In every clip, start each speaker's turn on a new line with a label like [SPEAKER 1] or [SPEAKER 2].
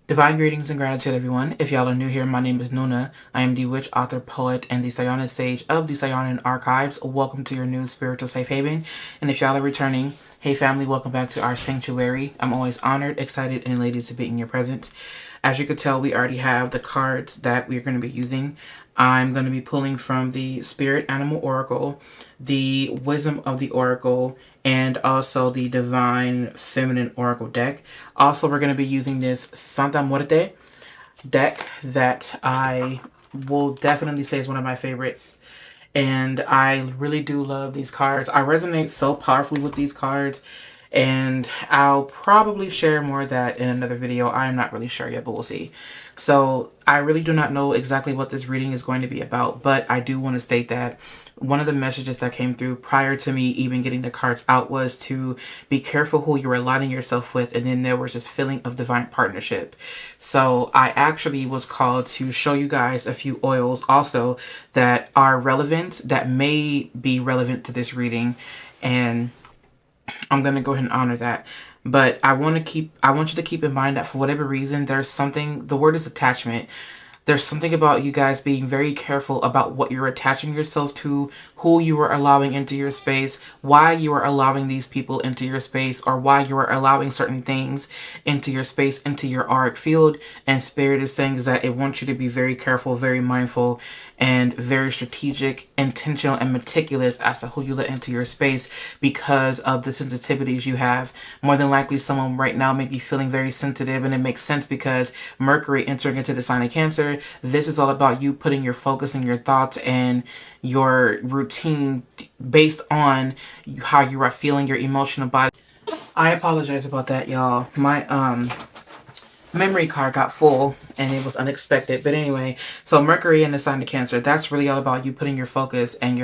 [SPEAKER 1] Divine greetings and gratitude, everyone. If y'all are new here, my name is Nuna. I am the witch, author, poet, and the Saiyonan sage of the Saiyonan archives. Welcome to your new spiritual safe haven. And if y'all are returning, hey family, welcome back to our sanctuary. I'm always honored, excited, and elated to be in your presence. As you could tell, we already have the cards that we're going to be using. I'm going to be pulling from the Spirit Animal Oracle, the Wisdom of the Oracle, and also the Divine Feminine Oracle deck. Also, we're going to be using this Santa Muerte deck that I will definitely say is one of my favorites. And I really do love these cards. I resonate so powerfully with these cards. And I'll probably share more of that in another video. I am not really sure yet, but we'll see. So I really do not know exactly what this reading is going to be about, but I do want to state that one of the messages that came through prior to me even getting the cards out was to be careful who you're aligning yourself with. And then there was this feeling of divine partnership. So I actually was called to show you guys a few oils also that are relevant, that may be relevant to this reading. And I'm going to go ahead and honor that. But I want you to keep in mind that for whatever reason, there's something, the word is attachment. There's something about you guys being very careful about what you're attaching yourself to, who you are allowing into your space, why you are allowing these people into your space, or why you are allowing certain things into your space, into your auric field. And Spirit is saying is that it wants you to be very careful, very mindful, and very strategic, intentional, and meticulous as to who you let into your space because of the sensitivities you have. More than likely, someone right now may be feeling very sensitive, and it makes sense because Mercury entering into the sign of Cancer, this is all about you putting your focus and your thoughts and your routine based on how you are feeling, your emotional body. I apologize about that, y'all. My memory card got full and it was unexpected, but anyway, so Mercury in the sign of Cancer, that's really all about you putting your focus and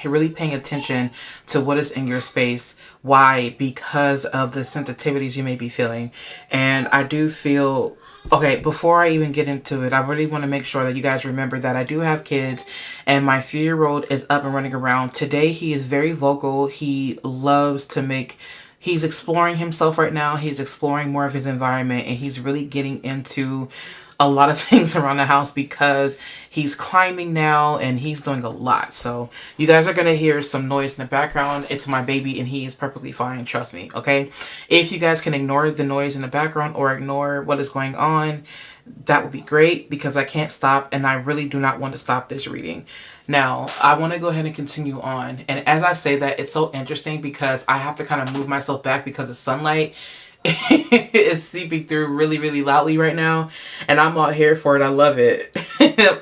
[SPEAKER 1] really paying attention to what is in your space. Why? Because of the sensitivities you may be feeling. And I do feel, okay, before I even get into it, I really want to make sure that you guys remember that I do have kids, and my 3-year-old is up and running around. Today he is very vocal. He loves to make, he's exploring himself right now. He's exploring more of his environment, and he's really getting into a lot of things around the house because he's climbing now and he's doing a lot. So you guys are going to hear some noise in the background. It's my baby and he is perfectly fine. Trust me. Okay. If you guys can ignore the noise in the background or ignore what is going on, that would be great because I can't stop and I really do not want to stop this reading. Now, I want to go ahead and continue on. And as I say that, it's so interesting because I have to kind of move myself back because the sunlight is seeping through really, really loudly right now. And I'm all here for it. I love it.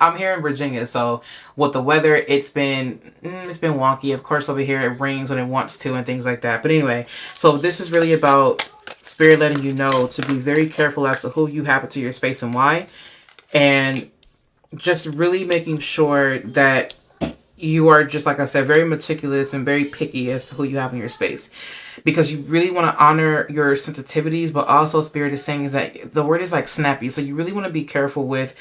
[SPEAKER 1] I'm here in Virginia. So with the weather, it's been wonky. Of course, over here, it rains when it wants to and things like that. But anyway, so this is really about Spirit letting you know to be very careful as to who you have into your space and why. And just really making sure that you are, just like I said, very meticulous and very picky as to who you have in your space. Because you really want to honor your sensitivities, but also Spirit is saying is that the word is like snappy. So you really want to be careful with,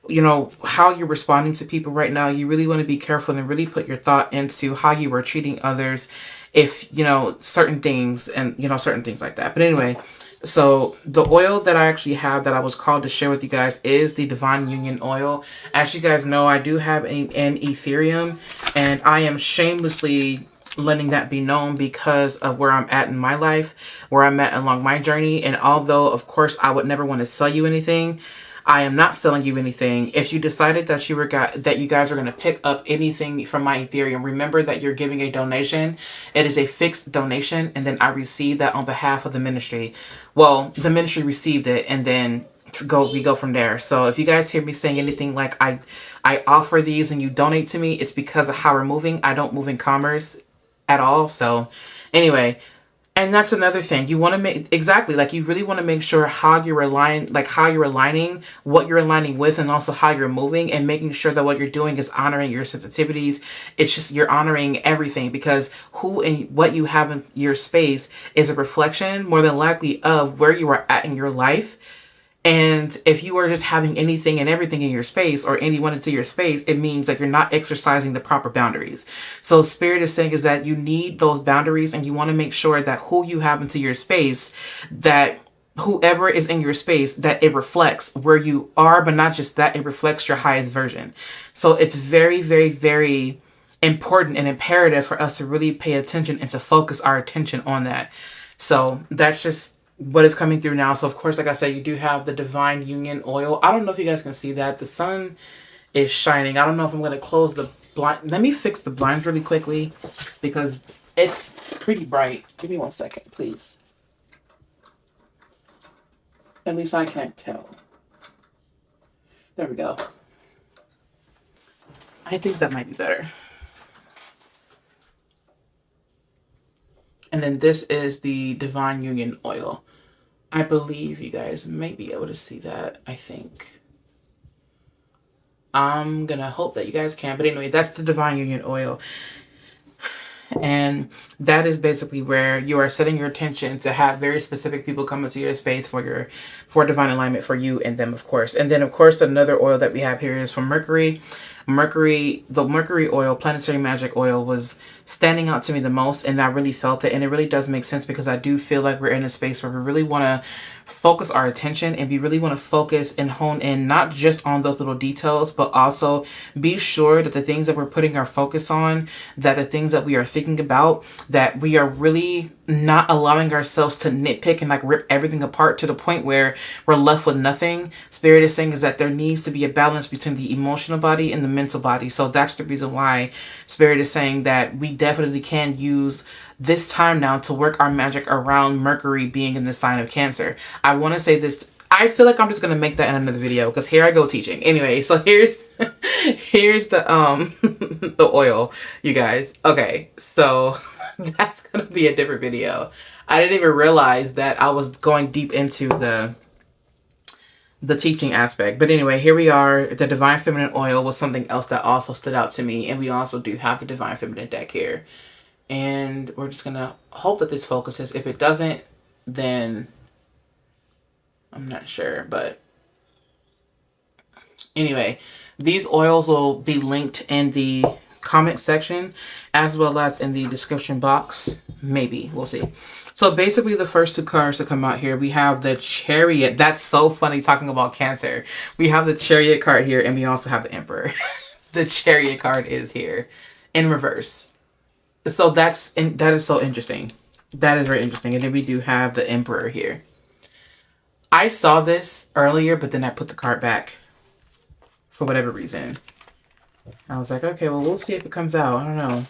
[SPEAKER 1] you know, how you're responding to people right now. You really want to be careful and really put your thought into how you are treating others, if, you know, certain things and, you know, certain things like that. But anyway, so the oil that I actually have that I was called to share with you guys is the Divine Union oil. As you guys know, I do have an ETHERIUM, and I am shamelessly letting that be known because of where I'm at in my life, where I'm at along my journey. And although, of course, I would never want to sell you anything, I am not selling you anything. If you decided that you guys are going to pick up anything from my ETHERIUM, remember that you're giving a donation. It is a fixed donation, and then I receive that on behalf of the ministry. Well, the ministry received it, and then we go from there. So if you guys hear me saying anything like I offer these and you donate to me, it's because of how we're moving. I don't move in commerce at all. So anyway, and that's another thing. You want to make, exactly, like you really want to make sure how you're aligning, what you're aligning with, and also how you're moving, and making sure that what you're doing is honoring your sensitivities. It's just, you're honoring everything, because who and what you have in your space is a reflection, more than likely, of where you are at in your life. And if you are just having anything and everything in your space, or anyone into your space, it means that you're not exercising the proper boundaries. So Spirit is saying is that you need those boundaries, and you want to make sure that who you have into your space, that whoever is in your space, that it reflects where you are, but not just that, it reflects your highest version. So it's very, very, very important and imperative for us to really pay attention and to focus our attention on that. So that's just what is coming through now. So of course, like I said, you do have the Divine Union oil. I don't know if you guys can see that. The sun is shining. I don't know if I'm going to close the blind. Let me fix the blinds really quickly because it's pretty bright. Give me 1 second, please. At least I can't tell. There we go. I think that might be better. And then this is the Divine Union oil. I believe you guys may be able to see that, I think. I'm gonna hope that you guys can. But anyway, that's the Divine Union oil. And that is basically where you are setting your attention to have very specific people come into your space for divine alignment for you and them, of course. And then, of course, another oil that we have here is from Mercury. The Mercury oil, planetary magic oil, was standing out to me the most, and I really felt it. And it really does make sense because I do feel like we're in a space where we really want to focus our attention, and we really want to focus and hone in not just on those little details, but also be sure that the things that we're putting our focus on, that the things that we are thinking about, that we are really not allowing ourselves to nitpick and like rip everything apart to the point where we're left with nothing. Spirit is saying is that there needs to be a balance between the emotional body and the mental body. So that's the reason why Spirit is saying that we definitely can use this time now to work our magic around Mercury being in the sign of Cancer. I want to say this. I feel like I'm just going to make that in another video because here I go teaching. Anyway, so here's the the oil, you guys. Okay, so that's going to be a different video. I didn't even realize that I was going deep into the teaching aspect. But anyway, here we are. The Divine Feminine oil was something else that also stood out to me. And we also do have the Divine Feminine deck here. And we're just going to hope that this focuses. If it doesn't, then I'm not sure. But anyway, these oils will be linked in the comment section as well as in the description box. Maybe. We'll see. So basically the first two cards to come out here, we have the Chariot. That's so funny talking about Cancer. We have the Chariot card here and we also have the Emperor. The Chariot card is here in reverse. So that is so interesting. That is very interesting. And then we do have the Emperor here. I saw this earlier, but then I put the card back for whatever reason. I was like, okay, well, we'll see if it comes out. I don't know.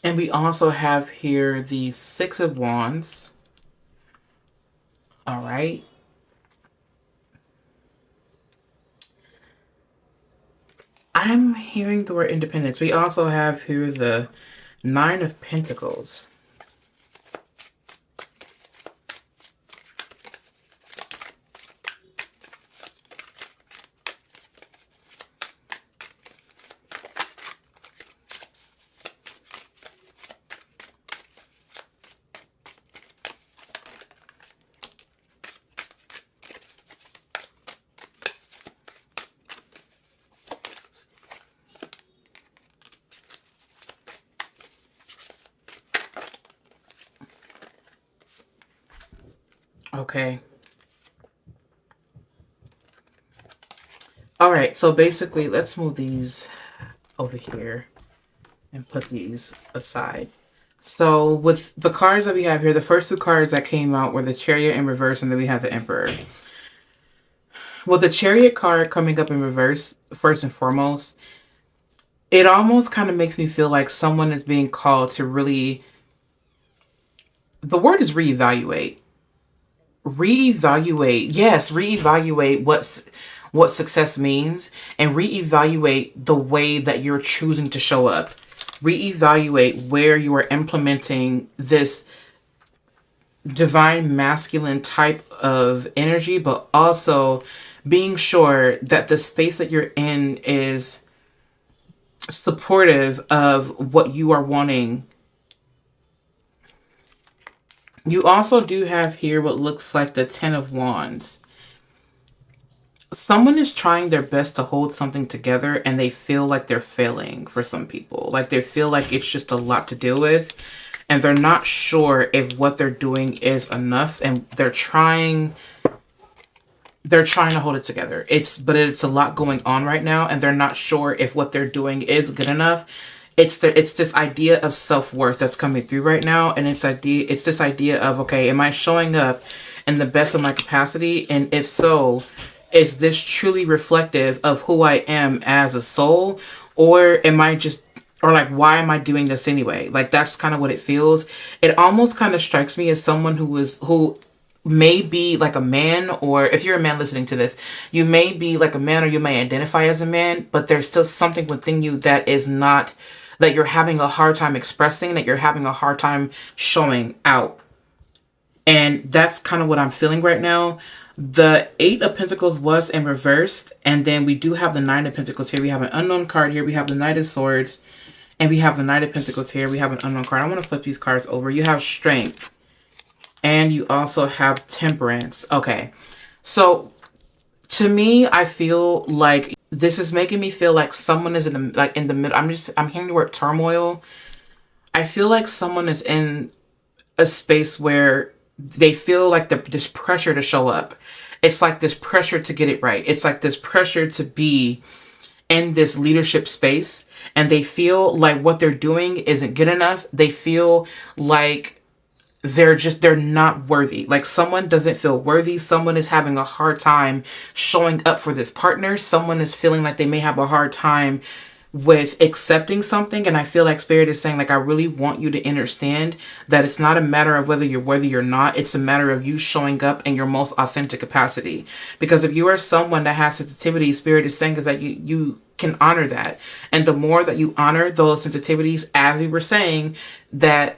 [SPEAKER 1] And we also have here the Six of Wands. All right. I'm hearing the word independence. We also have here the Nine of Pentacles. Okay. All right, so basically, let's move these over here and put these aside. So with the cards that we have here, the first two cards that came out were the Chariot in reverse, and then we have the Emperor. With the Chariot card coming up in reverse, first and foremost, it almost kind of makes me feel like someone is being called to really, the word is reevaluate. Yes, reevaluate what success means, and reevaluate the way that you're choosing to show up. Reevaluate where you are implementing this divine masculine type of energy, but also being sure that the space that you're in is supportive of what you are wanting. You also do have here what looks like the Ten of Wands. Someone is trying their best to hold something together and they feel like they're failing for some people. Like they feel like it's just a lot to deal with. and they're not sure if what they're doing is enough, and they're trying to hold it together. But it's a lot going on right now, and they're not sure if what they're doing is good enough. It's this idea of self-worth that's coming through right now, and it's this idea of, okay, am I showing up in the best of my capacity? And if so, is this truly reflective of who I am as a soul? Or am I just, or like, why am I doing this anyway? Like, that's kind of what it feels. It almost kind of strikes me as someone who may be like a man, or if you're a man listening to this, you may be like a man, or you may identify as a man, but there's still something within you that is not, that you're having a hard time expressing, that you're having a hard time showing out. And that's kind of what I'm feeling right now. The 8 of Pentacles was in reverse, and then we do have the 9 of Pentacles here. We have an unknown card here. We have the Knight of Swords, and we have the Knight of Pentacles here. We have an unknown card. I want to flip these cards over. You have Strength, and you also have Temperance. Okay, so to me, I feel like this is making me feel like someone is in the middle. I'm hearing the word turmoil. I feel like someone is in a space where they feel like this pressure to show up. It's like this pressure to get it right. It's like this pressure to be in this leadership space, and they feel like what they're doing isn't good enough. They feel like they're not worthy. Like someone doesn't feel worthy. Someone is having a hard time showing up for this partner. Someone is feeling like they may have a hard time with accepting something. And I feel like Spirit is saying, like, I really want you to understand that it's not a matter of whether you're worthy or not. It's a matter of you showing up in your most authentic capacity. Because if you are someone that has sensitivity, Spirit is saying is that you can honor that. And the more that you honor those sensitivities, as we were saying, that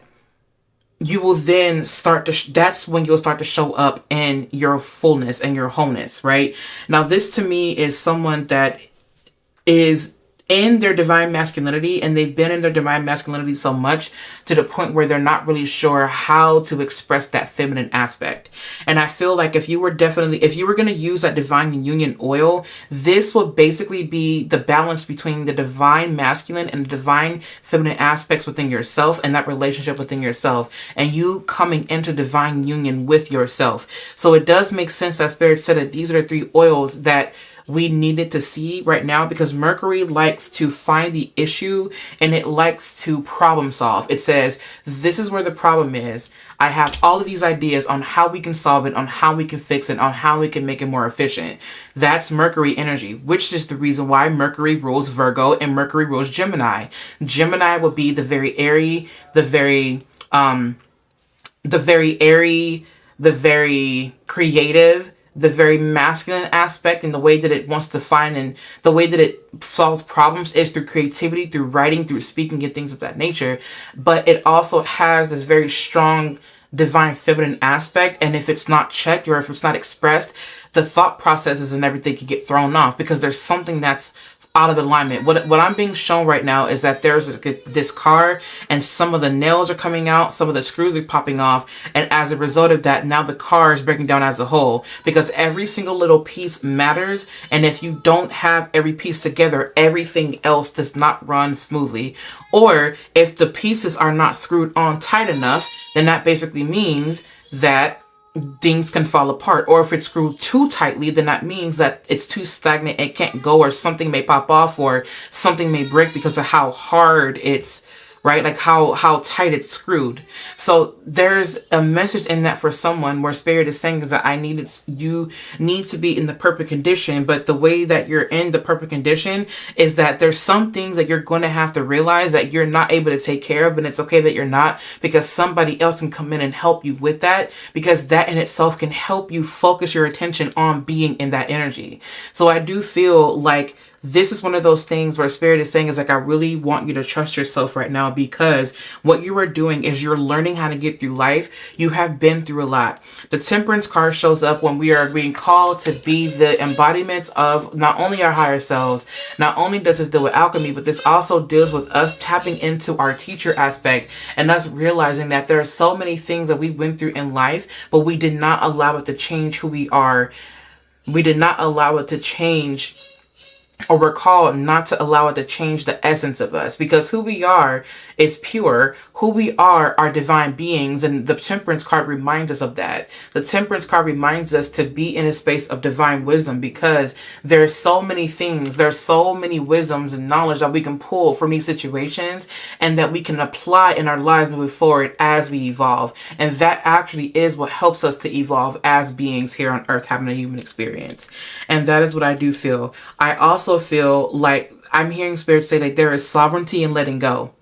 [SPEAKER 1] you will then that's when you'll start to show up in your fullness and your wholeness, right? Now, this to me is someone that is in their divine masculinity, and they've been in their divine masculinity so much to the point where they're not really sure how to express that feminine aspect. And I feel like if you were going to use that divine union oil, this would basically be the balance between the divine masculine and the divine feminine aspects within yourself, and that relationship within yourself, and you coming into divine union with yourself. So it does make sense that Spirit said that these are the 3 oils that we needed to see right now, because Mercury likes to find the issue, and it likes to problem solve. It says, this is where the problem is. I have all of these ideas on how we can solve it, on how we can fix it, on how we can make it more efficient. That's Mercury energy, which is the reason why Mercury rules Virgo and Mercury rules Gemini. Gemini will be the very airy, the very creative, the very masculine aspect, and the way that it wants to find and the way that it solves problems is through creativity, through writing, through speaking, and things of that nature. But it also has this very strong divine feminine aspect, and if it's not checked or if it's not expressed, the thought processes and everything can get thrown off because there's something that's out of alignment. What I'm being shown right now is that there's this car, and some of the nails are coming out, some of the screws are popping off, and as a result of that, now the car is breaking down as a whole, because every single little piece matters, and if you don't have every piece together, everything else does not run smoothly. Or if the pieces are not screwed on tight enough, then that basically means that things can fall apart. Or if it's screwed too tightly, then that means that it's too stagnant, it can't go, or something may pop off, or something may break because of how hard it's, right? Like how tight it's screwed. So there's a message in that for someone where Spirit is saying is that you need to be in the perfect condition, but the way that you're in the perfect condition is that there's some things that you're going to have to realize that you're not able to take care of, and it's okay that you're not, because somebody else can come in and help you with that, because that in itself can help you focus your attention on being in that energy. So I do feel like this is one of those things where Spirit is saying is like, I really want you to trust yourself right now, because what you are doing is you're learning how to get through life. You have been through a lot. The Temperance card shows up when we are being called to be the embodiments of not only our higher selves. Not only does this deal with alchemy, but this also deals with us tapping into our teacher aspect, and us realizing that there are so many things that we went through in life, but we did not allow it to change who we are. We did not allow it to change or we're called not to allow it to change the essence of us, because who we are is pure. Who we are divine beings, and the Temperance card reminds us of that. The Temperance card reminds us to be in a space of divine wisdom, because there's so many things, there's so many wisdoms and knowledge that we can pull from these situations and that we can apply in our lives moving forward as we evolve. And that actually is what helps us to evolve as beings here on earth, having a human experience. And that is what I do feel. I also feel like I'm hearing Spirit say that there is sovereignty in letting go.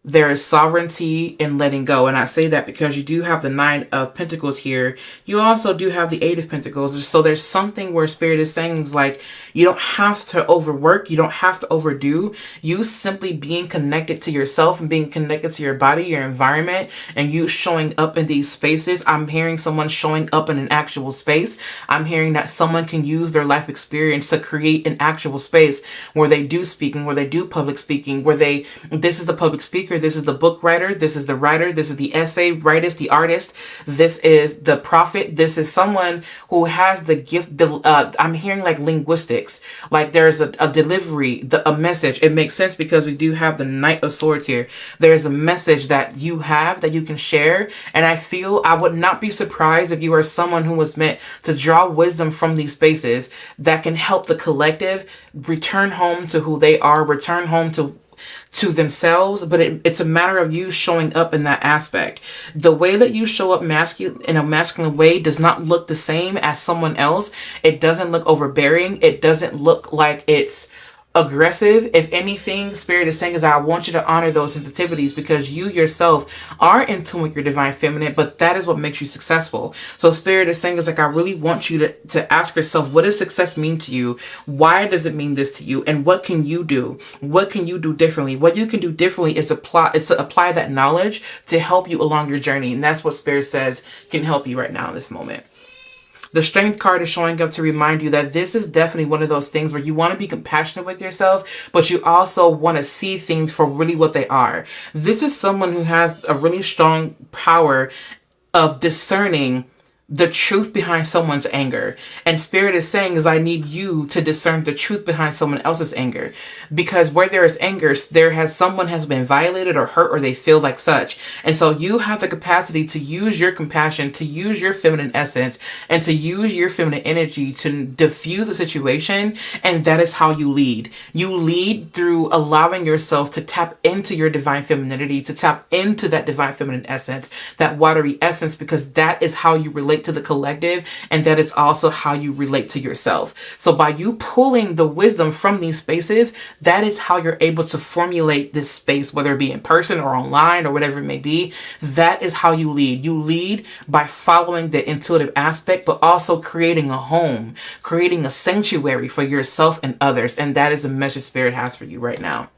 [SPEAKER 1] There is sovereignty in letting go. And I say that because you do have the 9 of Pentacles here. You also do have the 8 of Pentacles. So there's something where Spirit is saying is like, you don't have to overwork. You don't have to overdo. You simply being connected to yourself and being connected to your body, your environment, and you showing up in these spaces. I'm hearing someone showing up in an actual space. I'm hearing that someone can use their life experience to create an actual space where they do speaking, where they do public speaking, where this is the public speaker, this is the book writer, this is the writer, this is the essay writer, the artist, this is the prophet, this is someone who has the gift. I'm hearing like linguistics, like there's a delivery, a message. It makes sense because we do have the Knight of Swords here. There's a message that you have that you can share. And I feel I would not be surprised if you are someone who was meant to draw wisdom from these spaces that can help the collective return home to who they are, return home to themselves. But it's a matter of you showing up in that aspect. The way that you show up in a masculine way does not look the same as someone else. It doesn't look overbearing. It doesn't look like it's aggressive. If anything, Spirit is saying is I want you to honor those sensitivities, because you yourself are in tune with your divine feminine, but that is what makes you successful. So Spirit is saying is like, I really want you to ask yourself, what does success mean to you? Why does it mean this to you? And what can you do? What can you do differently? What you can do differently is to apply that knowledge to help you along your journey. And that's what Spirit says can help you right now in this moment. The Strength card is showing up to remind you that this is definitely one of those things where you want to be compassionate with yourself, but you also want to see things for really what they are. This is someone who has a really strong power of discerning the truth behind someone's anger. And Spirit is saying is I need you to discern the truth behind someone else's anger, because where there is anger, someone has been violated or hurt, or they feel like such. And so you have the capacity to use your compassion, to use your feminine essence, and to use your feminine energy to diffuse a situation. And that is how you lead. You lead through allowing yourself to tap into your divine femininity, to tap into that divine feminine essence, that watery essence, because that is how you relate to the collective, and that is also how you relate to yourself. So by you pulling the wisdom from these spaces, that is how you're able to formulate this space, whether it be in person or online or whatever it may be. That is how you lead. You lead by following the intuitive aspect, but also creating a home, creating a sanctuary for yourself and others. And that is the message Spirit has for you right now.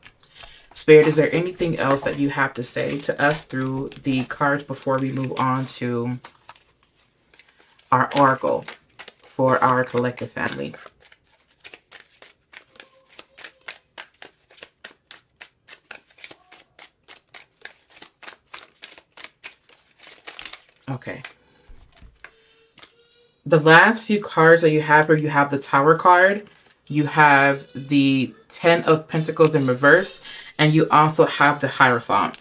[SPEAKER 1] Spirit, is there anything else that you have to say to us through the cards before we move on to our oracle for our collective family? Okay. The last few cards that you have here, you have the Tower card, you have the 10 of Pentacles in reverse, and you also have the Hierophant.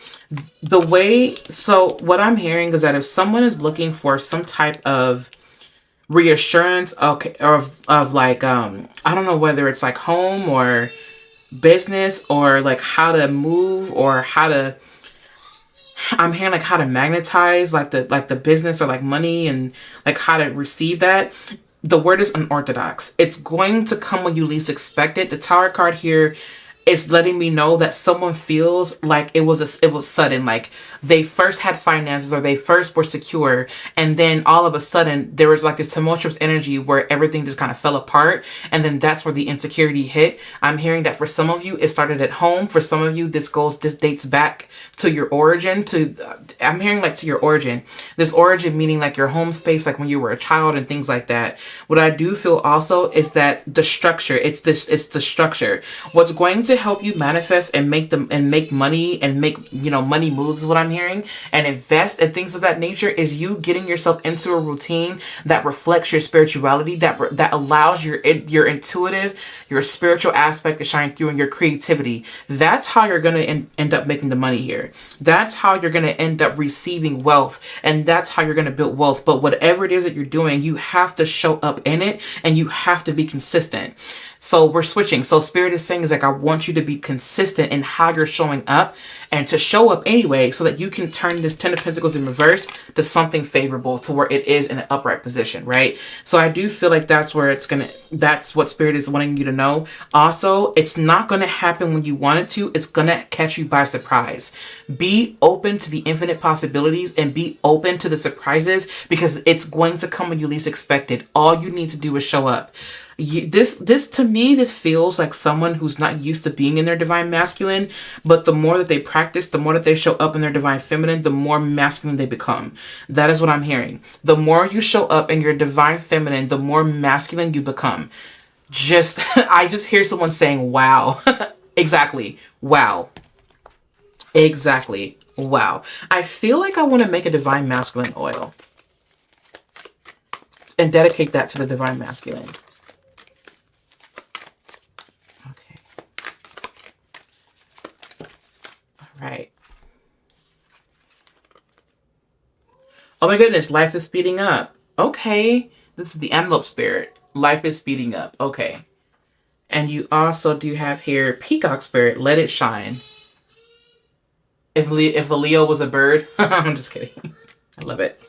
[SPEAKER 1] So what I'm hearing is that if someone is looking for some type of reassurance, okay, of like, I don't know whether it's like home or business or like how to move or how to, I'm hearing like how to magnetize like the business or like money and like how to receive that. The word is unorthodox. It's going to come when you least expect it. The Tower card here is letting me know that someone feels like it was sudden, like they first had finances or they first were secure, and then all of a sudden there was like this tumultuous energy where everything just kind of fell apart, and then that's where the insecurity hit. I'm hearing that for some of you it started at home. For some of you this dates back to your origin, I'm hearing like to your origin. This origin meaning like your home space, like when you were a child and things like that. What I do feel also is that the structure, it's the structure. What's going to help you manifest and make them and make money and make, you know, money moves is what I'm hearing, and invest and things of that nature, is you getting yourself into a routine that reflects your spirituality, that allows your intuitive, your spiritual aspect to shine through, and your creativity. That's how you're going to end up making the money here. That's how you're going to end up receiving wealth, and that's how you're going to build wealth. But whatever it is that you're doing, you have to show up in it, and you have to be consistent. So we're switching. So Spirit is saying is like, I want you to be consistent in how you're showing up, and to show up anyway, so that you can turn this 10 of Pentacles in reverse to something favorable, to where it is in an upright position, right? So I do feel like that's where that's what Spirit is wanting you to know. Also, it's not going to happen when you want it to. It's going to catch you by surprise. Be open to the infinite possibilities, and be open to the surprises, because it's going to come when you least expect it. All you need to do is show up. This to me, this feels like someone who's not used to being in their divine masculine, but the more that they practice, the more that they show up in their divine feminine, the more masculine they become. That is what I'm hearing. The more you show up in your divine feminine, the more masculine you become. I just hear someone saying, wow. Exactly. Wow. Exactly. Wow. I feel like I want to make a divine masculine oil and dedicate that to the divine masculine. Right. Oh my goodness, life is speeding up. Okay. This is the antelope spirit. Life is speeding up. Okay. And you also do have here peacock spirit. Let it shine. If a Leo was a bird. I'm just kidding. I love it.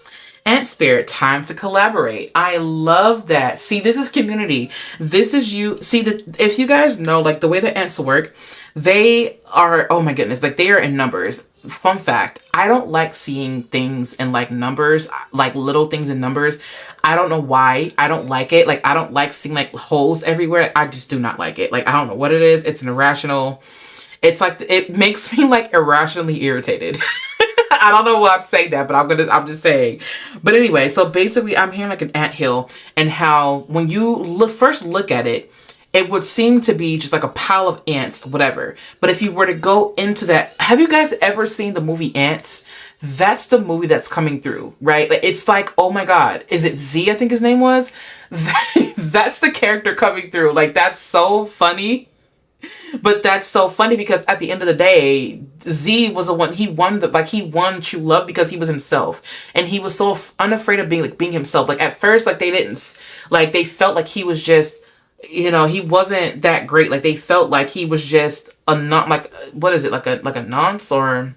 [SPEAKER 1] Ant spirit, time to collaborate. I love that. See, this is community. This is you. See, if you guys know, like the way the ants work, they are, oh my goodness, like they are in numbers. Fun fact, I don't like seeing things in like numbers, like little things in numbers. I don't know why. I don't like it. Like, I don't like seeing like holes everywhere. I just do not like it. Like, I don't know what it is. It's an irrational. It's like, it makes me like irrationally irritated. I don't know why I'm saying that, but I'm just saying. But anyway, so basically I'm hearing like an anthill, and how when you first look at it, it would seem to be just like a pile of ants, whatever. But if you were to go into that, have you guys ever seen the movie Ants? That's the movie that's coming through, right? Like, it's like, oh my God, is it Z? I think his name was. That's the character coming through. Like, that's so funny. But that's so funny, because at the end of the day, Z was the one, he won true love because he was himself. And he was so unafraid of being himself. Like, at first, like, they felt like he was just, you know, he wasn't that great. Like, they felt like he was just a nonce, or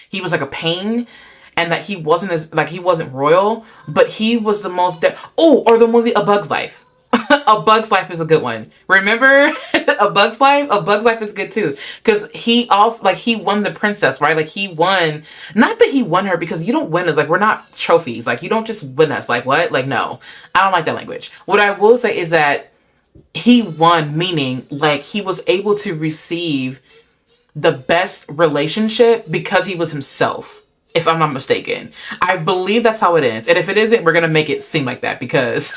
[SPEAKER 1] he was like a pain. And that he wasn't royal, but he was the most, or the movie A Bug's Life. A Bug's Life is a good one. Remember A Bug's Life? A Bug's Life is good too. Because he also, like, he won the princess, right? Like, he won, not that he won her, because you don't win us. Like, we're not trophies. Like, you don't just win us. Like, what? Like, no. I don't like that language. What I will say is that he won, meaning, like, he was able to receive the best relationship because he was himself. If I'm not mistaken. I believe that's how it ends. And if it isn't, we're going to make it seem like that, because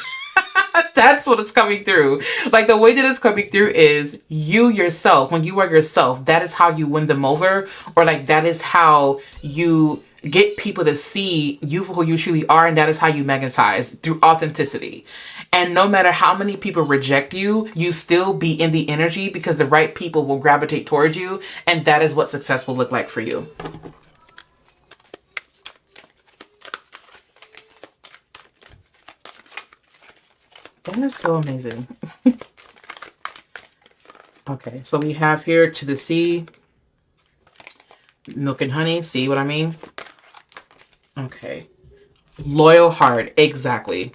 [SPEAKER 1] that's what it's coming through. Like, the way that it's coming through is you yourself. When you are yourself, that is how you win them over. Or like, that is how you get people to see you for who you truly are. And that is how you magnetize, through authenticity. And no matter how many people reject you, you still be in the energy, because the right people will gravitate towards you. And that is what success will look like for you. That is so amazing. Okay, so we have here to the sea, milk and honey. See what I mean? Okay. Loyal heart. Exactly.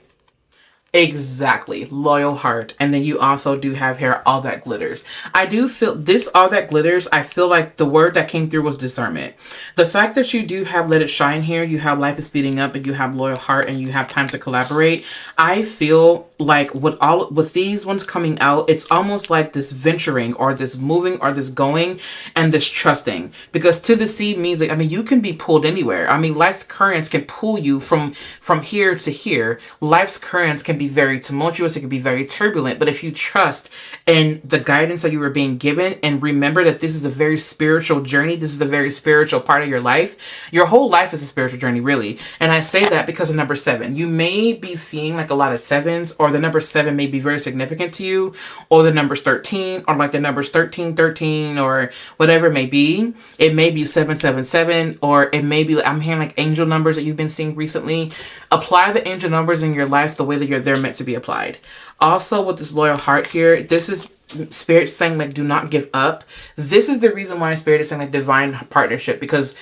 [SPEAKER 1] Exactly. Loyal heart. And then you also do have here, all that glitters. I do feel this, all that glitters, I feel like the word that came through was discernment. The fact that you do have let it shine here, you have life is speeding up, and you have loyal heart, and you have time to collaborate. I feel like with these ones coming out, it's almost like this venturing, or this moving, or this going, and this trusting. Because to the sea means, like, I mean, you can be pulled anywhere. I mean, life's currents can pull you from here to here. Life's currents can can be very tumultuous. It can be very turbulent. But if you trust in the guidance that you were being given and remember that this is a very spiritual journey, this is a very spiritual part of your life. Your whole life is a spiritual journey, really. And I say that because of number 7. You may be seeing like a lot of 7s, or the number 7 may be very significant to you, or the numbers 13, or like the numbers 1313, or whatever it may be. It may be 777, or it may be, I'm hearing like angel numbers that you've been seeing recently. Apply the angel numbers in your life the way that they're meant to be applied. Also, with this loyal heart here, this is Spirit saying like, do not give up. This is the reason why Spirit is saying like divine partnership, because,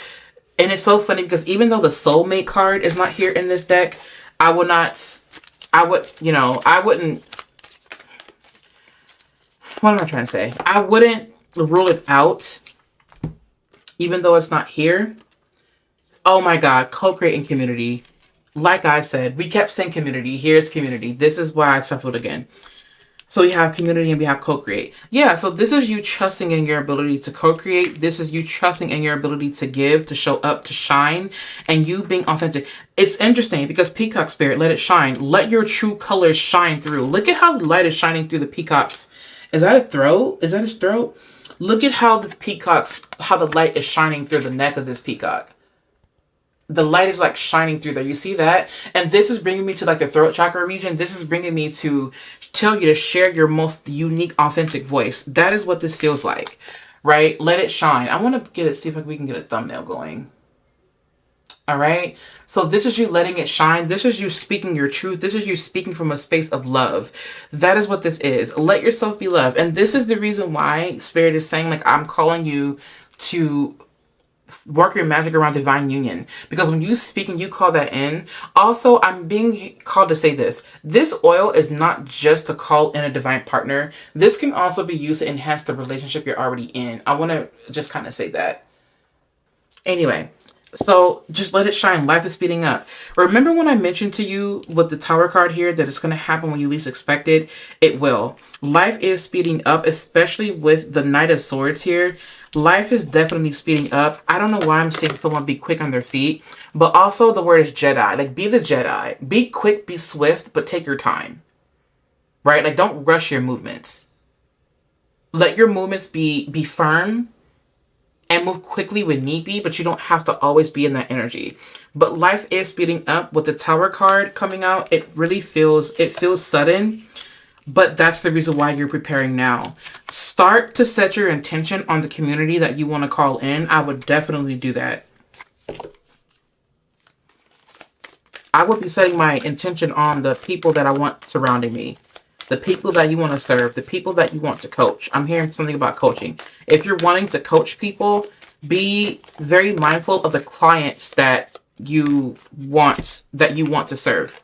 [SPEAKER 1] and it's so funny because even though the soulmate card is not here in this deck, I wouldn't, what am I trying to say? I wouldn't rule it out, even though it's not here. Oh my God, co-creating community. Like I said, we kept saying community. Here's community. This is why I shuffled again. So we have community and we have co-create. Yeah, so this is you trusting in your ability to co-create. This is you trusting in your ability to give, to show up, to shine, and you being authentic. It's interesting because Peacock Spirit, let it shine. Let your true colors shine through. Look at how the light is shining through the peacock's. Is that a throat? Is that his throat? Look at how this how the light is shining through the neck of this peacock. The light is like shining through there. You see that? And this is bringing me to like the throat chakra region. This is bringing me to tell you to share your most unique, authentic voice. That is what this feels like, right? Let it shine. I want to see if we can get a thumbnail going. All right. So this is you letting it shine. This is you speaking your truth. This is you speaking from a space of love. That is what this is. Let yourself be loved. And this is the reason why Spirit is saying, like, I'm calling you to work your magic around divine union, because when you speak and you call that in, also I'm being called to say this oil is not just to call in a divine partner. This can also be used to enhance the relationship you're already in. I want to just kind of say that. Anyway, so just let it shine. Life is speeding up. Remember when I mentioned to you with the Tower card here that it's going to happen when you least expect it? It will. Life is speeding up, especially with the Knight of Swords here. Life is definitely speeding up. I don't know why I'm seeing someone be quick on their feet, but also the word is Jedi. Like, be the Jedi. Be quick, be swift, but take your time. Right? Like, don't rush your movements. Let your movements be firm and move quickly when need be, but you don't have to always be in that energy. But life is speeding up with the Tower card coming out. It really feels sudden. But that's the reason why you're preparing now. Start to set your intention on the community that you want to call in. I would definitely do that. I would be setting my intention on the people that I want surrounding me. The people that you want to serve. The people that you want to coach. I'm hearing something about coaching. If you're wanting to coach people, be very mindful of the clients that you want to serve.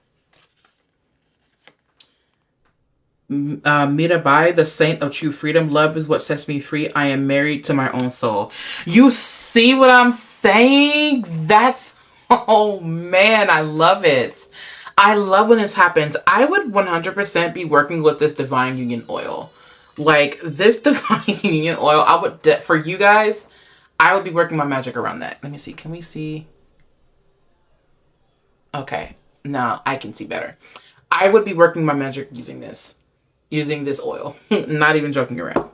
[SPEAKER 1] Mirabai, the saint of true freedom. Love is what sets me free. I am married to my own soul. You see what I'm saying? That's, oh man, I love it. I love when this happens. I would 100% be working with this divine union oil. Like, this divine union oil, I would, for you guys, I would be working my magic around that. Let me see. Can we see? Okay. Now I can see better. I would be working my magic using this oil. Not even joking around.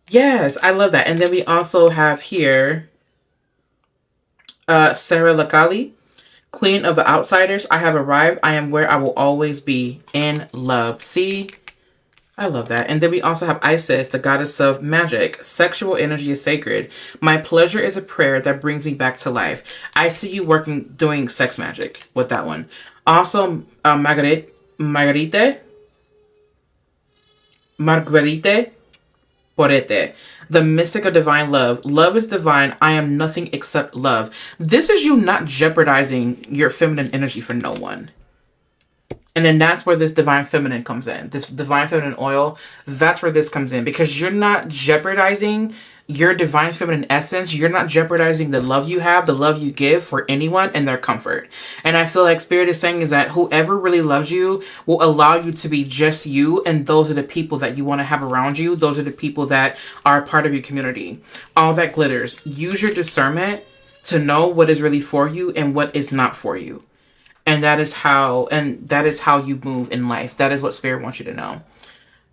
[SPEAKER 1] Yes, I love that. And then we also have here Sarah Lakali, Queen of the Outsiders. I have arrived. I am where I will always be, in love. See? I love that. And then we also have Isis, the goddess of magic. Sexual energy is sacred. My pleasure is a prayer that brings me back to life. I see you doing sex magic with that one. Also, Marguerite, Porete, the mystic of divine love. Love is divine. I am nothing except love. This is you not jeopardizing your feminine energy for no one. And then that's where this divine feminine comes in. This divine feminine oil, that's where this comes in. Because you're not jeopardizing your divine feminine essence. You're not jeopardizing the love you have, the love you give for anyone and their comfort. And I feel like Spirit is saying is that whoever really loves you will allow you to be just you. And those are the people that you want to have around you. Those are the people that are a part of your community. All that glitters. Use your discernment to know what is really for you and what is not for you. And that is how you move in life. That is what Spirit wants you to know.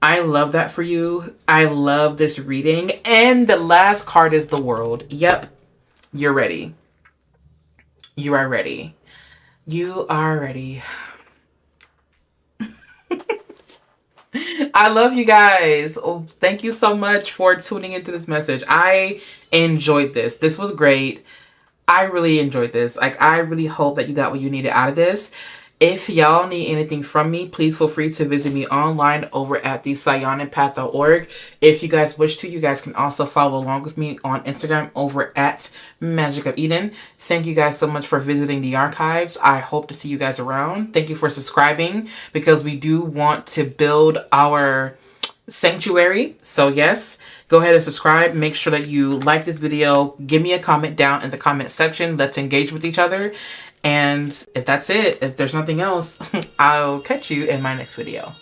[SPEAKER 1] I love that for you. I love this reading. And the last card is the World. Yep. You're ready. You are ready. You are ready. I love you guys. Oh, thank you so much for tuning into this message. I enjoyed this. This was great. I really enjoyed this. Like, I really hope that you got what you needed out of this. If y'all need anything from me, please feel free to visit me online over at thesayonanpath.org. If you guys wish to, you guys can also follow along with me on Instagram over at Magic of Eden. Thank you guys so much for visiting the archives. I hope to see you guys around. Thank you for subscribing, because we do want to build our sanctuary. So yes, go ahead and subscribe. Make sure that you like this video. Give me a comment down in the comment section. Let's engage with each other. And if that's it, if there's nothing else, I'll catch you in my next video.